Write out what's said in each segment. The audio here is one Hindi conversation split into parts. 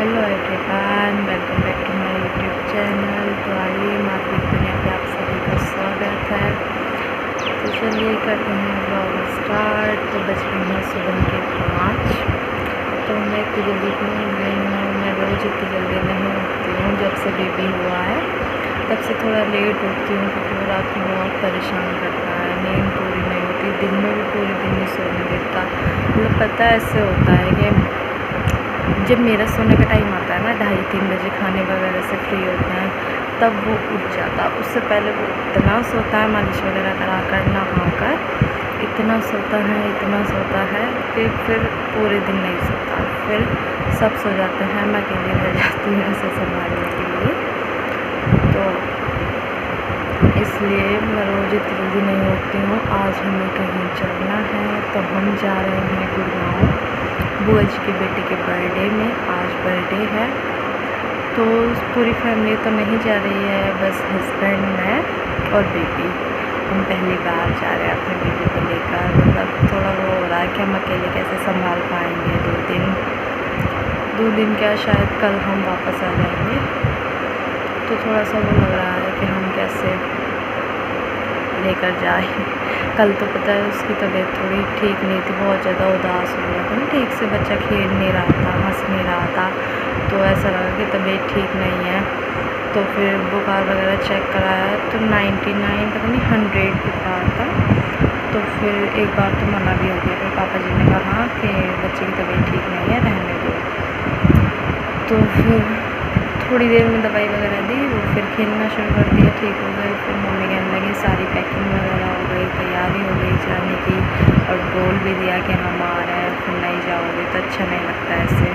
Hello everyone, welcome back to my YouTube channel. तो आइए मार्केट दुनिया पे आप सभी का स्वागत है। तो चलिए करते हैं ब्लॉग स्टार्ट। तो बज रहे हैं सुबह के 5। तो मैं इतनी जल्दी क्यों उठ गई हूँ? मैं रोज़ इतनी जल्दी नहीं उठती हूँ। जब से बेबी हुआ है तब से थोड़ा लेट उठती हूँ, क्योंकि वो रात में बहुत परेशान करता है। नींद पूरी नहीं होती, दिन में भी पूरे दिन नहीं सोने देता। मतलब पता है ऐसे होता है कि जब मेरा सोने का टाइम आता है ना, 2:30-3 बजे खाने वगैरह से फ्री होते हैं, तब वो उठ जाता। उससे पहले वो इतना सोता है, मालिश वगैरह करा कर नहा कर इतना सोता है कि फिर पूरे दिन नहीं सोता। फिर सब सो जाते हैं, मैं अकेली रह जाती हूँ उसे संभालने के लिए। तो इसलिए मैं रोज़ इतनी जल्दी नहीं उठती हूँ। आज हमें कहीं चलना है, तो हम जा रहे हैं गुड़गांव बुआ जी की बेटी के बर्थडे में। आज बर्थडे है, तो पूरी फैमिली तो नहीं जा रही है, बस हस्बैंड, मैं और बेबी। हम पहली बार जा रहे हैं अपने बेबी को लेकर। मतलब थोड़ा वो हो रहा है कि हम अकेले कैसे संभाल पाएंगे। 2 दिन क्या, शायद कल हम वापस आ जाएंगे। तो थोड़ा सा वो लग रहा है कि हम कैसे लेकर जाए। कल तो पता है उसकी तबीयत थोड़ी ठीक नहीं थी, बहुत ज़्यादा उदास हो रहा था ना, ठीक से बच्चा खेल नहीं रहा था, हंस नहीं रहा था। तो ऐसा लगा कि तबीयत ठीक नहीं है। तो फिर बुखार वगैरह चेक कराया तो 99 पता नहीं 100 बुखार था। तो फिर एक बार तो मना भी हो गया। फिर पापा जी ने कहा कि बच्चे की तबीयत ठीक नहीं है, रहने दो। तो फिर थोड़ी देर में दवाई वगैरह दी, वो फिर खेलना शुरू कर दिया, ठीक हो गए। फिर मम्मी कहने लगी सारी पैकिंग वगैरह हो गई, तैयारी हो गई जाने की, और बोल भी दिया कि हम आ रहे हैं, फिर नहीं जाओगे तो अच्छा नहीं लगता ऐसे।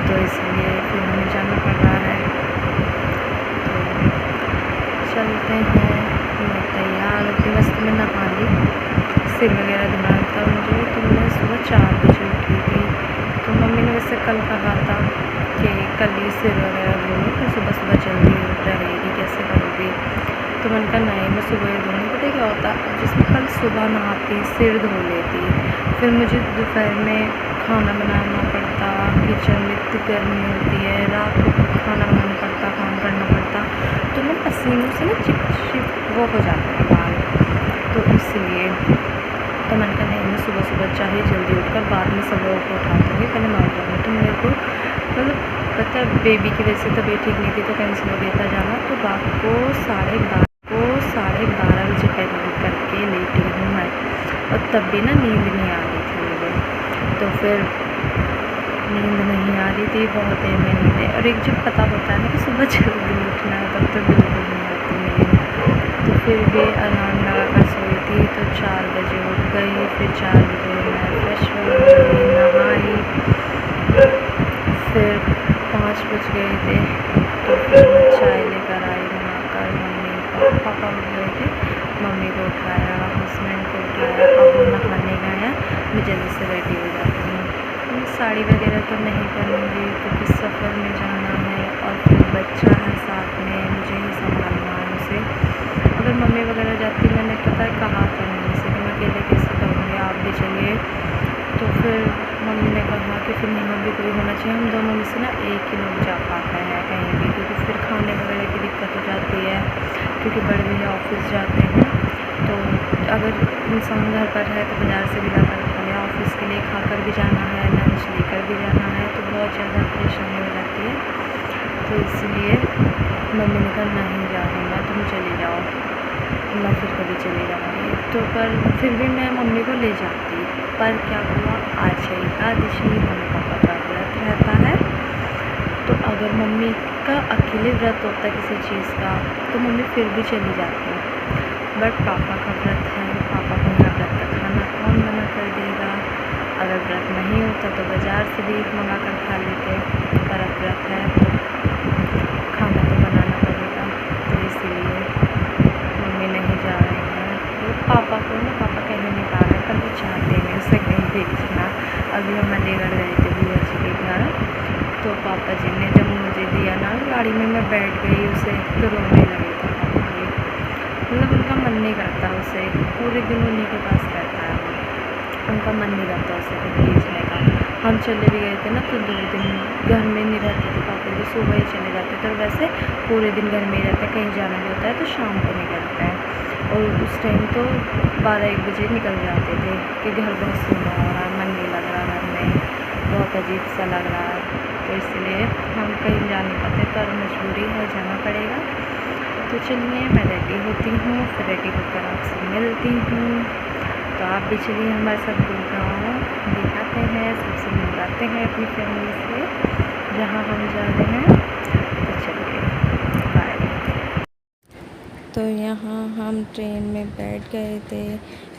तो इसलिए फिर हमें जाना पड़ रहा है। तो चलते हैं। मैं तैयार होती, मस्त में नहा ली, सिर वगैरह धुना था मुझे। तो मैं सुबह 4 बजे उठी थी। तो मम्मी ने वैसे कल कहा था कि कल ही सिर वगैरह धो लो, फिर सुबह सुबह जल्दी उठ रहेगी, कैसे करोगी? तो मैंने कहा नहीं, मैं सुबह ही धोऊँगी। पता क्या होता, जिसमें कल सुबह नहाती, सिर धो लेती, फिर मुझे दोपहर में खाना बनाना पड़ता, किचन में इतनी गर्मी होती है, रात को खाना बनाना पड़ता, काम करना पड़ता, तो मैं पसीनों से ना चिप वो हो जाते हैं बाल। तो इसलिए तो मैंने कहा नहीं, मैं सुबह सुबह चाहे जल्दी उठकर बाद में सब लोगों को उठा दूँगी, पहले मैं उठ जाऊँगी। तो मेरे को मतलब पता है बेबी की वजह से तबीयत ठीक नहीं थी, तो कैंसिल हो गया था जाना। तो रात को 12:30 बजे पहले करके लेटी हूँ मैं, और तब भी ना नींद नहीं आ रही थी मुझे। तो फिर नींद नहीं आ रही थी, बहुत देर में नींद है। और एक जब पता होता है ना कि सुबह जल्दी उठना है, तब तो बिल्कुल नहीं आती नींद। तो फिर भी अलार्म लगा कर सोई थी, तो 4 बजे उठ गई। फिर 4 बजे मैं फ्रेश हो गई, नहाई। फिर 5 बज गए थे, तो फिर मैं चाय लेकर आई बनाकर। पापा उठ गए थे, मम्मी को उठाया, हस्बैंड को उठाया। अब वो नहाने गए, मैं जल्दी से रेडी हो जाती हूँ। साड़ी वगैरह तो नहीं पहनूँगी, क्योंकि सफ़र में जाना है, और फिर बच्चा है साथ में, मुझे ही संभालना है उसे। अगर मम्मी वगैरह जाती, मैंने पता है कहा था मम्मी से कि मैं अकेले कैसे करूँगी, आप भी चलिए। तो फिर मम्मी ने कहा कि फिर यहाँ भी कोई होना चाहिए, हम दोनों में से ना एक ही लोग जा पाते हैं कहीं भी, क्योंकि फिर खाने वगैरह की दिक्कत हो जाती है, क्योंकि बड़े भैया ऑफिस जाते हैं। तो अगर इंसान घर पर है तो बाज़ार से भी लाकर खा लिया, ऑफिस के लिए खाकर भी जाना है, लंच लेकर भी जाना है, तो बहुत ज़्यादा परेशानी हो जाती है। तो इसलिए मम्मी ने कहा नहीं जा रही मैं, तुम चली जाओ, मैं फिर कभी चली जाऊँगी। तो पर फिर भी मैं मम्मी को ले जाती। पर क्या हुआ, आज है एकादशी, मम्मी पापा का व्रत रहता है। तो अगर मम्मी का अकेले व्रत होता है किसी चीज़ का, तो मम्मी फिर भी चली जाती। बट पापा का व्रत है, पापा को मेरा व्रत का खाना कौन बना कर देगा? अगर व्रत नहीं होता तो बाज़ार से भी मंगा कर खा लेते, पर अब व्रत है तो खाना तो बनाना पड़ेगा। तो इसलिए मम्मी नहीं जा रही हैं। वो पापा को ना, पापा कहीं नहीं पा रहे, पर वो चाहते हैं उसे कहीं भेजना। अभी हम अलीगढ़ गए थे बुआ जी के घर, तो पापा जी ने जब मुझे दिया ना गाड़ी में, मैं बैठ गई उसे, तो रोने लगे थे पापा जी। मतलब उनका मन नहीं करता उसे, पूरे दिन उन्हीं के पास रहता है, उनका मन नहीं करता उसे कहीं भेजने का। हम चले भी गए थे ना तो 2 दिन घर में नहीं रहते थे पापा जी, सुबह ही चले जाते थे। और वैसे पूरे दिन घर में ही रहते हैं, कहीं जाना भी होता है तो शाम को निकलते हैं। और उस टाइम तो 12-1 बजे निकल जाते थे कि घर बहुत सुना हो रहा है, मन नहीं लग रहा घर में, बहुत अजीब सा लग रहा है, तो इसलिए हम कहीं जा नहीं पाते, पर मजबूरी है, जाना पड़ेगा। तो चलिए मैं रेडी होती हूँ, फिर रेडी होकर आपसे मिलती हूँ। तो आप भी चलिए हमारे साथ गुड़गांव दिखाते हैं, सबसे मिलवाते हैं अपनी फैमिली से जहाँ हम जा रहे हैं। तो चलिए बाय। तो यहाँ हम ट्रेन में बैठ गए थे।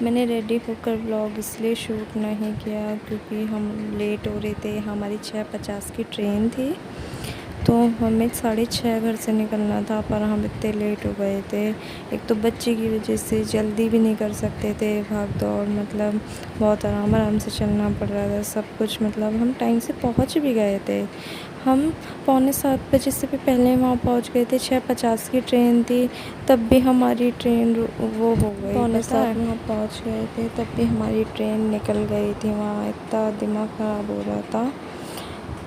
मैंने रेडी होकर व्लॉग इसलिए शूट नहीं किया क्योंकि हम लेट हो रहे थे, हमारी 6:50 की ट्रेन थी, तो हमें 6:30 घर से निकलना था, पर हम इतने लेट हो गए थे। एक तो बच्चे की वजह से जल्दी भी नहीं कर सकते थे, भाग दौड़, मतलब बहुत आराम आराम से चलना पड़ रहा था सब कुछ। मतलब हम टाइम से पहुंच भी गए थे, हम 6:45 बजे से भी पहले वहाँ पहुंच गए थे। 6:50 की ट्रेन थी, तब भी हमारी ट्रेन वो हो गई। 6:45 वहाँ पहुँच गए थे, तब भी हमारी ट्रेन निकल गई थी। वहाँ इतना दिमाग ख़राब हो रहा था।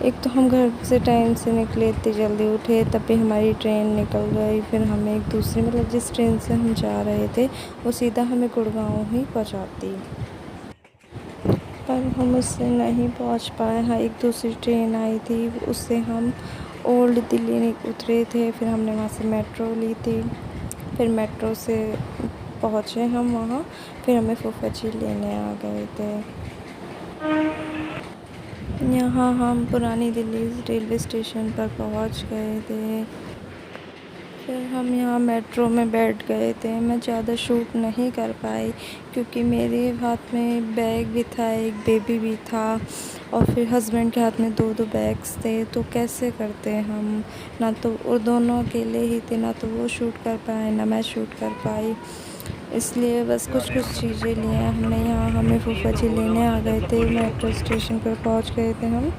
एक तो हम घर से टाइम से निकले, इतने जल्दी उठे, तब भी हमारी ट्रेन निकल गई। फिर हमें एक दूसरी, मतलब जिस ट्रेन से हम जा रहे थे वो सीधा हमें गुड़गांव ही पहुंचाती, पर हम उससे नहीं पहुंच पाए। हाँ, एक दूसरी ट्रेन आई थी, उससे हम ओल्ड दिल्ली उतरे थे। फिर हमने वहाँ से मेट्रो ली थी, फिर मेट्रो से पहुँचे हम वहाँ। फिर हमें फूफा जी लेने आ गए थे। यहाँ हम पुरानी दिल्ली रेलवे स्टेशन पर पहुँच गए थे। फिर हम यहाँ मेट्रो में बैठ गए थे। मैं ज़्यादा शूट नहीं कर पाई क्योंकि मेरे हाथ में बैग भी था, एक बेबी भी था, और फिर हस्बैंड के हाथ में 2-2 बैग्स थे, तो कैसे करते हम। ना तो वो दोनों अकेले ही थे, ना तो वो शूट कर पाए ना मैं शूट कर पाई, इसलिए बस कुछ चीज़ें लिए हमने। यहाँ हमें फूफा जी लेने आ गए थे, मेट्रो स्टेशन पर पहुँच गए थे हम,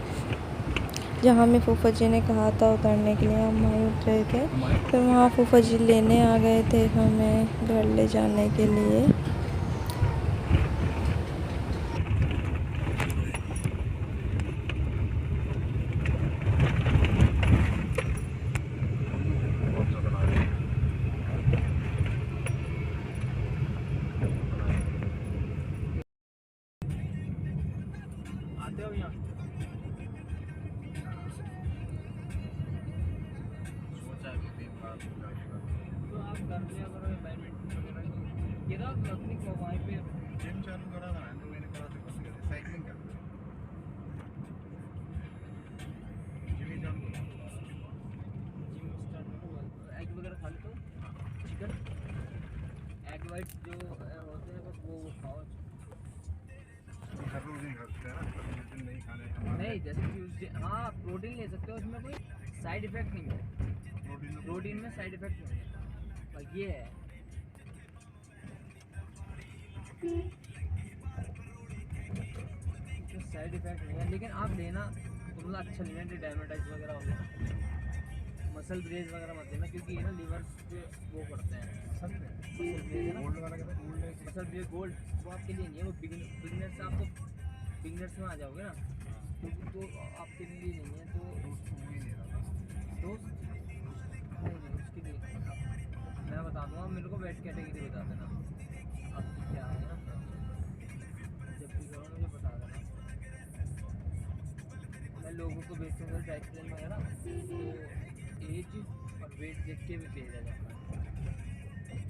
जहाँ हमें फूफा जी ने कहा था उतरने के लिए, हम वहीं उतरे थे। फिर वहाँ फूफा जी लेने आ गए थे हमें घर ले जाने के लिए। तो आप कर लिया करो बैडमिंटन वगैरह, ये ना अपनी वहीं पे जिम चालू करा था, 2 महीने करा थे, बस कर साइकिलिंग कर जिम ही चालू करो, जिम स्टार्ट करो। एग वगैरह खा लेते हो, चिकन एग वाइट जो होते हैं बस वो खाओ। हर रोज नहीं खा सकते हैं ना, जिस दिन नहीं खाने नहीं, जैसे ट्यूसडे हाँ प्रोटीन ले सकते हो, उसमें कोई साइड इफेक्ट नहीं है। प्रोटीन में साइड इफेक्ट नहीं है, बस ये है। साइड इफेक्ट नहीं है, लेकिन आप लेना तो मतलब अच्छा लेना, डायमेटाइज वगैरह हो गया, मसल ब्रेज वगैरह मत लेना, क्योंकि ये ना लीवर पे वो करते हैं। मसल ब्रेज है ना, गोल्ड वाला कहते हैं, मसल ब्रेज गोल्ड, वो आपके लिए नहीं है, वो बिगनर से आप तो बिगनर्स में आ जाओगे ना, तो आपके लिए नहीं है। तो दोस्त नहीं उसके लिए मैं बता दूँगा, मेरे को वेट कैटेगरी बता देना आपकी क्या है ना, जब भी करो मुझे बता देना। मैं लोगों को भेजता हूँ डाइट प्लान वगैरह, तो एज और वेट देख के भी भेजा जाता है,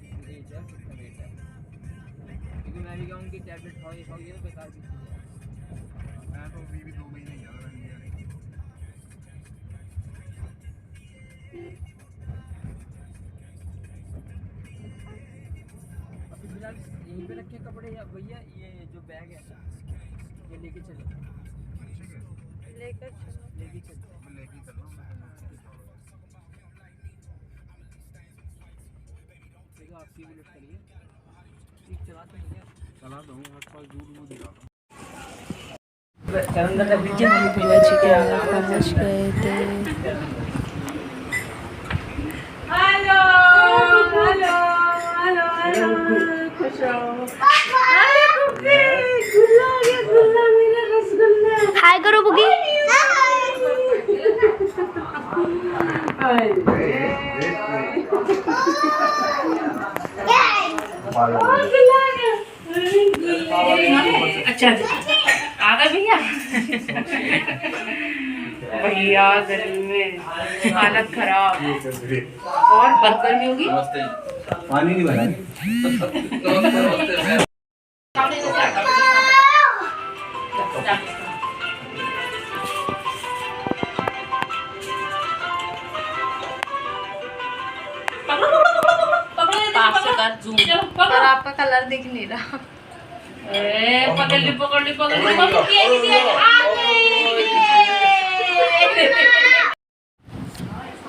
कितनी एज है कितना वेट है, क्योंकि मैं भी कहूँ कि टैबलेट खाओ, ये खाओ, ये बेकार की चीज़ है। मैं तो अभी भी 2 महीने ज़्यादा लिया नहीं। अभी फिलहाल यहीं पे रखे कपड़े, या भैया ये जो बैग है ये लेके चलो, लेके चलो ठीक है, आपकी भी लिफ्ट करिए, ठीक चलाते हैं, चला दूँ आसपास दूर वो दिखा दूँ। हम भैया जी के यहाँ पहुँच गए थे। हेलो हेलो हेलो हेलो, खुश रहो। गुल्ला मेरा रसगुल्ला। हाय करो अच्छा आ गए भैया। भैया गर्मी में हालत खराब और बर्गर भी होगी। पानी नहीं भरा। पर आपका कलर दिख नहीं रहा। पकड़ ली पकड़ ली पकड़ ली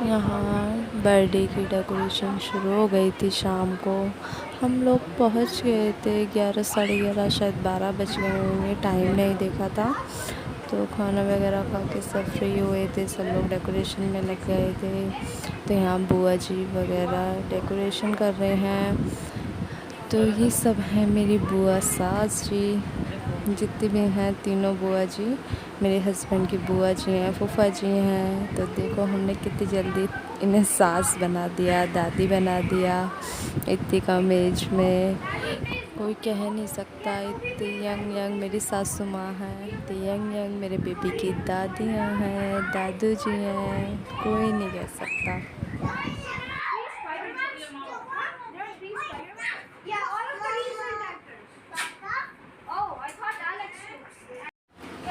यहाँ बर्थडे की डेकोरेशन शुरू हो गई थी शाम को। हम लोग पहुँच गए थे 11 साढ़े 11 शायद 12 बज गए होंगे, टाइम नहीं देखा था। तो खाना वगैरह खा के सब फ्री हुए थे, सब लोग डेकोरेशन में लग गए थे। तो यहाँ बुआ जी वगैरह डेकोरेशन कर रहे हैं। तो ये सब हैं मेरी बुआ सास जी, जितने भी हैं तीनों बुआ जी, मेरे हस्बैंड की बुआ जी हैं, फूफा जी हैं। तो देखो हमने कितनी जल्दी इन्हें सास बना दिया, दादी बना दिया इतनी कम एज में। कोई कह नहीं सकता इतनी यंग मेरी सासू माँ हैं, इतनी यंग मेरे बेबी की दादियाँ हैं, दादू जी हैं, कोई नहीं कह सकता।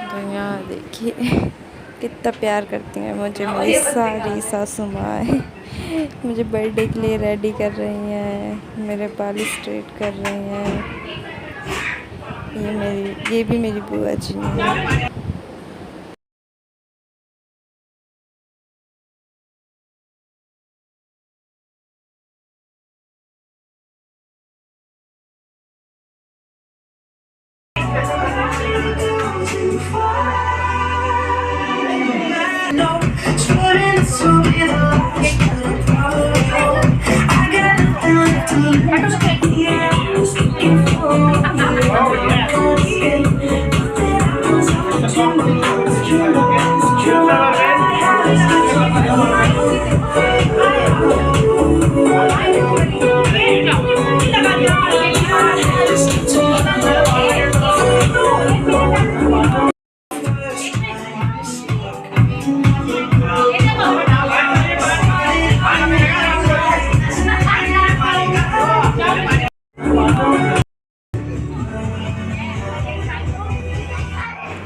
तो यहाँ देखिए कितना प्यार करती हैं मुझे मेरी सारी सासू माँ है। मुझे बर्थडे के लिए रेडी कर रही हैं, मेरे बाल स्ट्रेट कर रही हैं। ये भी मेरी बुआ जी हैं।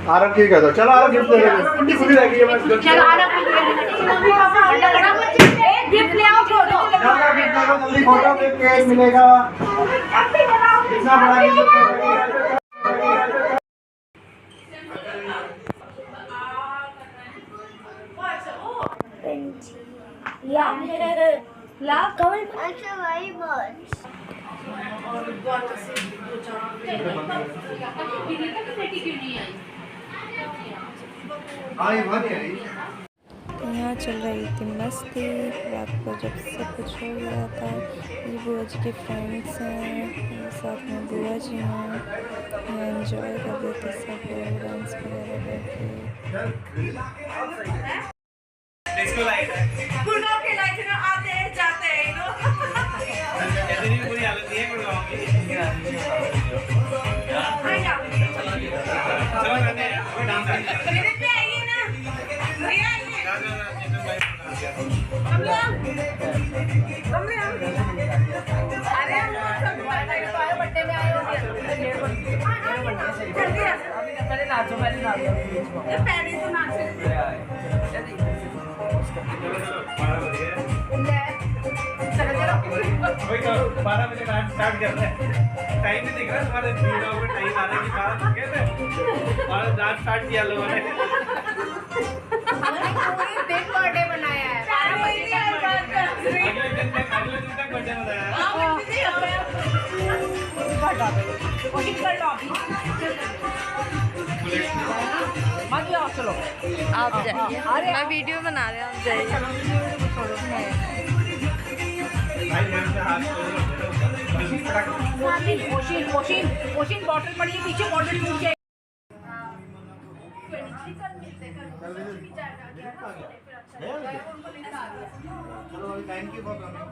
आरब ठीक है तो चलो आरब गिफ्ट ले लेंगे। कुंडी खुली रहेगी मैं चलो आरब गिफ्ट ले आओ फोटो जल्दी फोटो पे केक मिलेगा। कितना बड़ा gift Yeah. Thank you very much. यहाँ चल रही थी मस्ती रात को जब सब कुछ हो गया था। ये बुआ जी के फ्रेंड्स हैं, साथ में बुआ जी हैं, यहाँ एंजॉय कर रहे थे सब लोग, डांस वगैरह करके। वही तो 12 बजे रात स्टार्ट करते हैं। टाइम नहीं दिख रहा तुम्हारे वीडियो में, टाइम आने के बाद कहते और रात स्टार्ट किया लोगों ने। पूरी बिग बर्थडे बनाया है। अगले दिन तक बर्थडे बनाया। चलो आप जाइए, मैं वीडियो बना रहे हैं, आप जाइए। पोशीन बॉटल पड़ी है पीछे, बॉटल टूट जाएगी। चलो थैंक यू फॉर कमिंग।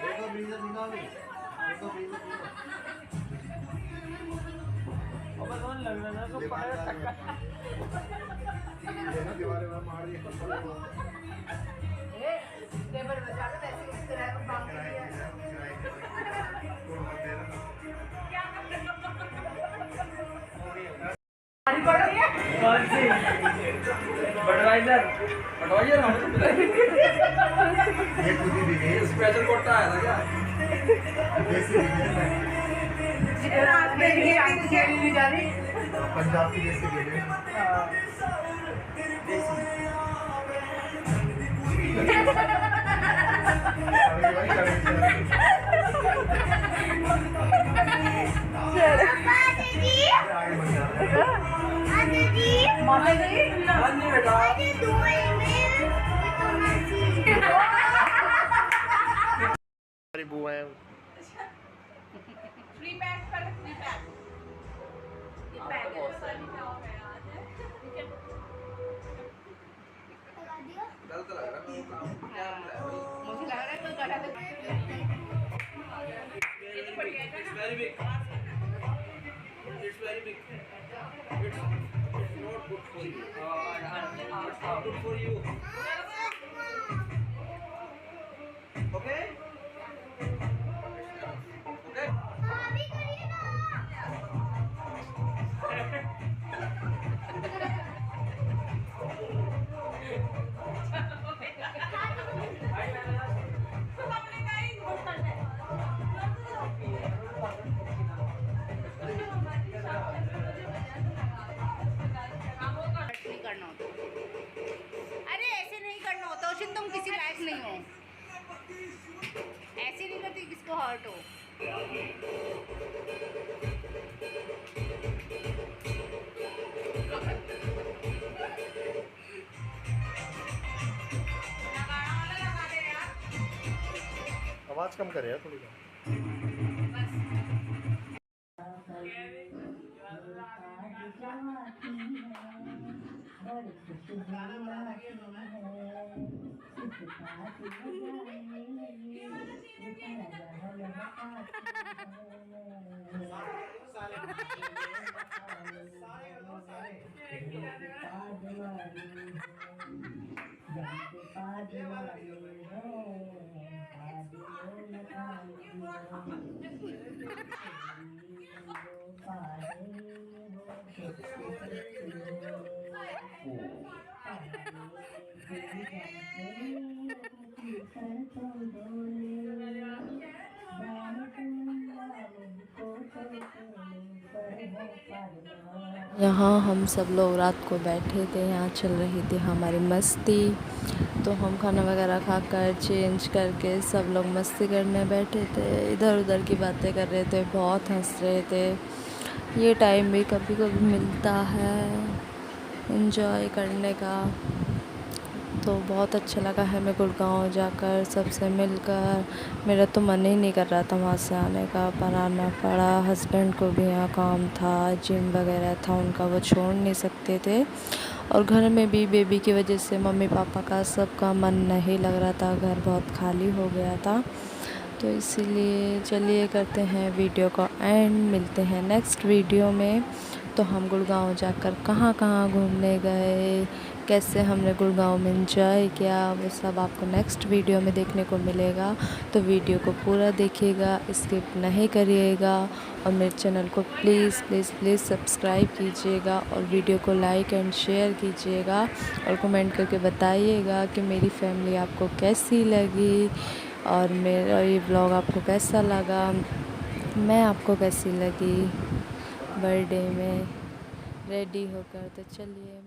देखो ब्रीजर निकाल दे, देखो ब्रीजर निकाल। अब कौन लग रहा है तो पाया टक्का देखो दीवार में मार दिया। टेबल बचा लो वैसे इस तरह को बांध दिया। कौन सी बडवाइजर बडवाइजर हमें तो पता नहीं ये खुद ही दिखे स्पेशल कोटा आया था क्या देसी दिखे पंजाब की देसी दिखे हमारी बुआ है। फ्री पैक कर फ्री पैक ये पैक है गलत लग रहा है मुझे लग रहा है कोई गलत It's very big. It's very big. It's not good for you. It's not good for you. Okay? Okay? नहीं करना होता। अरे ऐसे नहीं करना होता उसे, तुम किसी लायक नहीं हो। ऐसे नहीं करती किसको हर्ट हो। आवाज कम करे यार थोड़ी सा। यहाँ हम सब लोग रात को बैठे थे, यहाँ चल रही थी हमारी मस्ती। तो हम खाना वगैरह खाकर चेंज करके सब लोग मस्ती करने बैठे थे, इधर उधर की बातें कर रहे थे, बहुत हंस रहे थे। ये टाइम भी कभी कभी मिलता है एंजॉय करने का। तो बहुत अच्छा लगा है मैं गुड़गांव जाकर सबसे मिलकर। मेरा तो मन ही नहीं कर रहा था वहाँ से आने का, पर आना पड़ा। हस्बैंड को भी यहाँ काम था, जिम वगैरह था उनका, वो छोड़ नहीं सकते थे। और घर में भी बेबी की वजह से मम्मी पापा का सबका मन नहीं लग रहा था, घर बहुत खाली हो गया था। तो इसीलिए चलिए करते हैं वीडियो का एंड, मिलते हैं नेक्स्ट वीडियो में। तो हम गुड़गांव जाकर कहाँ कहाँ घूमने गए, कैसे हमने गुड़गांव में एंजॉय किया, वो सब आपको नेक्स्ट वीडियो में देखने को मिलेगा। तो वीडियो को पूरा देखिएगा, स्किप नहीं करिएगा। और मेरे चैनल को प्लीज़ प्लीज़ प्लीज़ सब्सक्राइब कीजिएगा और वीडियो को लाइक एंड शेयर कीजिएगा और कमेंट करके बताइएगा कि मेरी फैमिली आपको कैसी लगी और मेरा ये ब्लॉग आपको कैसा लगा, मैं आपको कैसी लगी बर्थडे में रेडी होकर। तो चलिए